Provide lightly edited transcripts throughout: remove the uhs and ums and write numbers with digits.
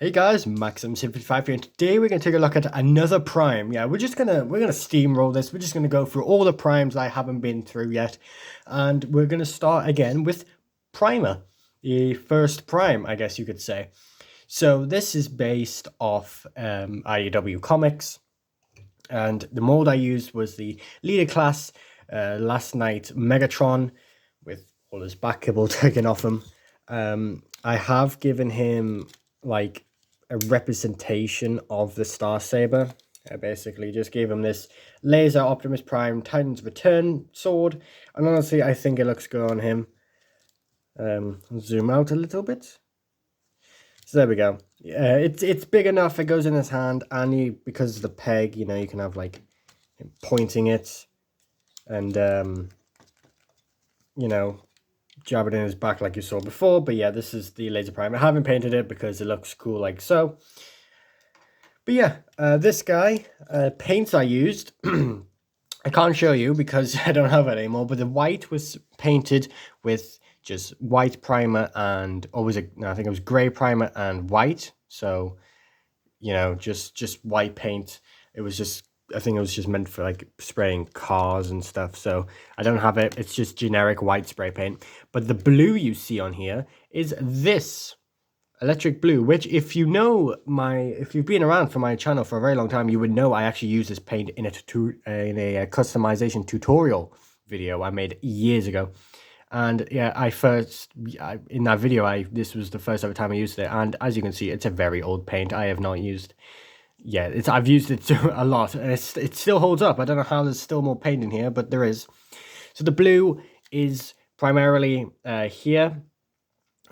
Hey guys, Maxim755 here, and today we're gonna take a look at another prime. Yeah, we're gonna steamroll this. We're just gonna go through all the primes I haven't been through yet, and we're gonna start again with Prima, the first prime, I guess you could say. So this is based off IDW comics, and the mold I used was the leader class last night Megatron with all his back kibble taken off him. I have given him like a representation of the Star Saber. I basically just gave him this laser Optimus Prime Titan's Return sword, and honestly, I think it looks good on him. Zoom out a little bit. So there we go. It's big enough. It goes in his hand, and because of the peg, you know, you can have like him pointing it, and you know, jab it in his back like you saw before. But yeah, this is the laser prime. I haven't painted it because it looks cool like so. But yeah, this guy, paints I used, I can't show you because I don't have it anymore, but the white was painted with just white primer and, or was it, no, I think it was grey primer and white. So, you know, just white paint. It was just, I think it was just meant for like spraying cars and stuff. So I don't have it. It's just generic white spray paint. But the blue you see on here is this electric blue, which if you know if you've been around for my channel for a very long time, you would know I actually use this paint in a customization tutorial video I made years ago. And yeah, in that video, this was the first ever time I used it, and as you can see, it's a very old paint. I have not used, yeah, I've used it a lot, and it still holds up. I don't know how there's still more paint in here, but there is. So the blue is primarily here.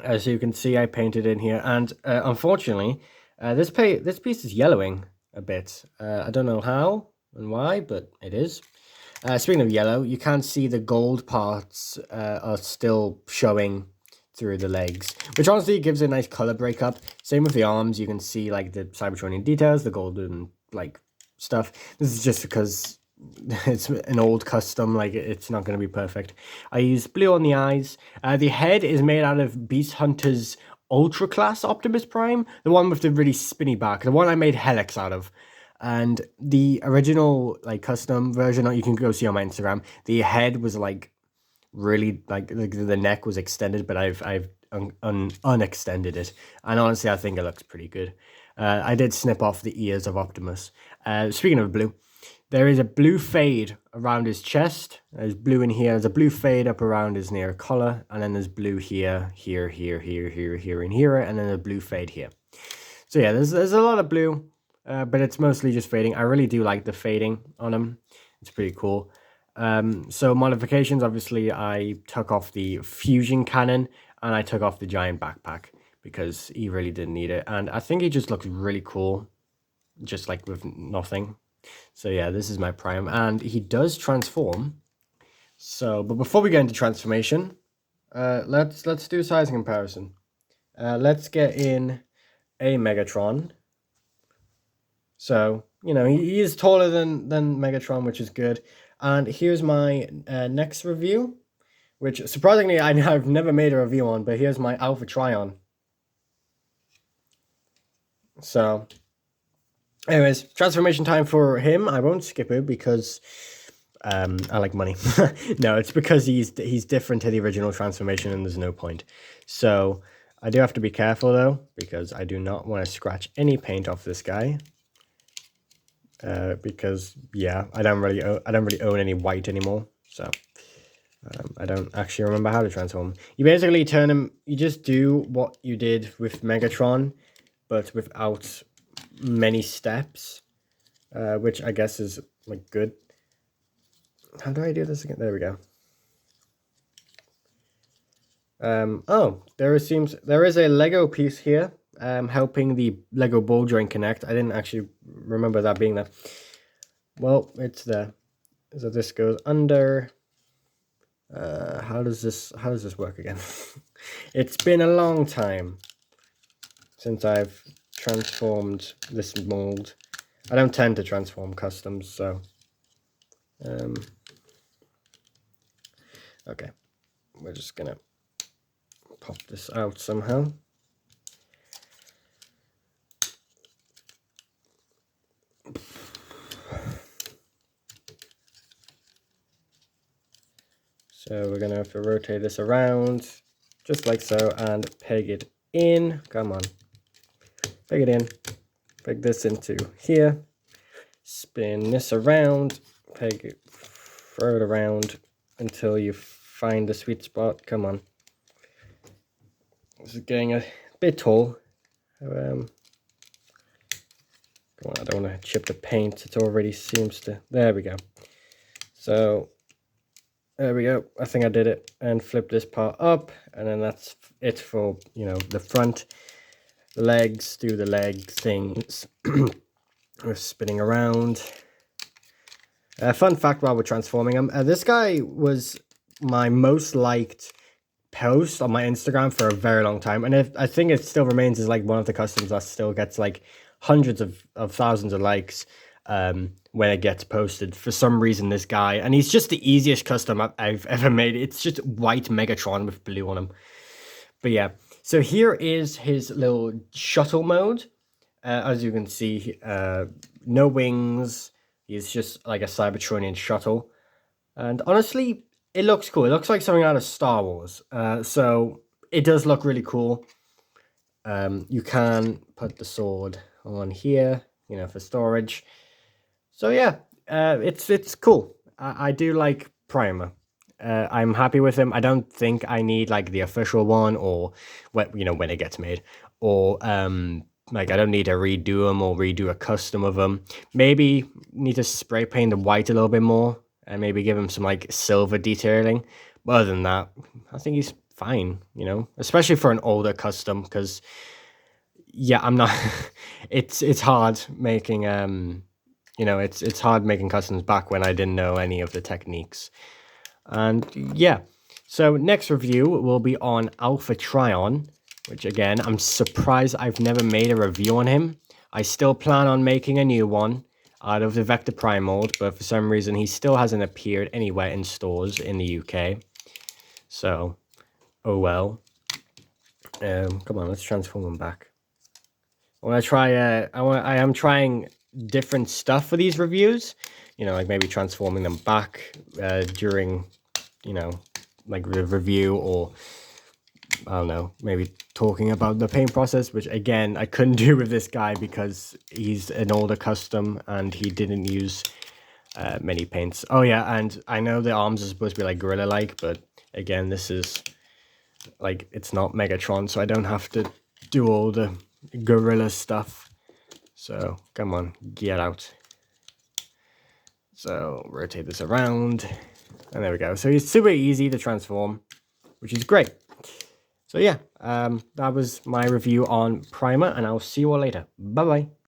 As you can see, I painted in here, and unfortunately, this piece is yellowing a bit. I don't know how and why, but it is. Speaking of yellow, you can see the gold parts are still showing through the legs, which honestly gives a nice color breakup. Same with the arms, you can see like the Cybertronian details, the golden like stuff. This is just because it's an old custom, like it's not going to be perfect. I use blue on the eyes. The head is made out of Beast Hunter's Ultra Class Optimus Prime, the one with the really spinny back, the one I made Helix out of. And the original like custom version you can go see on my Instagram, the head was like really like the neck was extended, but I've unextended it, and honestly I think it looks pretty good. I did snip off the ears of Optimus. Speaking of blue, there is a blue fade around his chest. There's blue in here. There's a blue fade up around his near collar, and then there's blue here, here, here, here, here, here, and here, and then a blue fade here. So yeah, there's a lot of blue, but it's mostly just fading. I really do like the fading on him. It's pretty cool. So modifications, obviously, I took off the fusion cannon and I took off the giant backpack because he really didn't need it. And I think he just looks really cool, just like with nothing. So yeah, this is my prime, and he does transform. So, but before we get into transformation, let's do a size comparison. Let's get in a Megatron. So, you know, he is taller than Megatron, which is good. And here's my next review, which surprisingly I've never made a review on, but here's my Alpha Trion. So, anyways, transformation time for him. I won't skip it because I like money. No, it's because he's different to the original transformation and there's no point. So I do have to be careful though, because I do not want to scratch any paint off this guy. Because yeah, I don't really own any white anymore, so I don't actually remember how to transform. You basically turn him. You just do what you did with Megatron, but without many steps, which I guess is like good. How do I do this again? There we go. Oh, there is a Lego piece here. Helping the Lego ball joint connect. I didn't actually remember that being there. Well, it's there. So this goes under. How does this work again? It's been a long time since I've transformed this mold. I don't tend to transform customs, so okay, we're just gonna pop this out somehow. So we're gonna have to rotate this around, just like so, and peg it in. Come on. Peg it in. Peg this into here. Spin this around. Peg it, throw it around until you find the sweet spot. Come on. This is getting a bit tall. Come on, I don't want to chip the paint. It already seems to... There we go. So, there we go. I think I did it. And flip this part up. And then that's it for, you know, the front legs. Do the leg things. We're spinning around. Fun fact while we're transforming him. This guy was my most liked post on my Instagram for a very long time, and I think it still remains as like one of the customs that still gets like hundreds of thousands of likes when it gets posted. For some reason, this guy, and he's just the easiest custom I've ever made. It's just white Megatron with blue on him. But yeah, so here is his little shuttle mode. As you can see, no wings. He's just like a Cybertronian shuttle, and honestly, it looks cool. It looks like something out of Star Wars. So it does look really cool. You can put the sword on here, you know, for storage. So yeah, it's cool. I do like Prima. I'm happy with him. I don't think I need like the official one, or you know, when it gets made, or like I don't need to redo them or redo a custom of them. Maybe need to spray paint the white a little bit more. And maybe give him some like silver detailing. But other than that, I think he's fine, you know, especially for an older custom, because yeah, I'm not it's hard making you know, it's hard making customs back when I didn't know any of the techniques. And yeah, so next review will be on Alpha Trion, which again, I'm surprised I've never made a review on him. I still plan on making a new one out of the Vector Prime mold, but for some reason he still hasn't appeared anywhere in stores in the UK. So, oh well. Come on, let's transform him back. I want to try. I am trying different stuff for these reviews. You know, like maybe transforming them back during, you know, like the review, or I don't know, maybe talking about the paint process, which again, I couldn't do with this guy because he's an older custom and he didn't use many paints. Oh yeah, and I know the arms are supposed to be like gorilla-like, but again, this is like, it's not Megatron, so I don't have to do all the gorilla stuff. So come on, get out. So rotate this around, and there we go. So it's super easy to transform, which is great. So yeah, that was my review on Prima, and I'll see you all later. Bye-bye.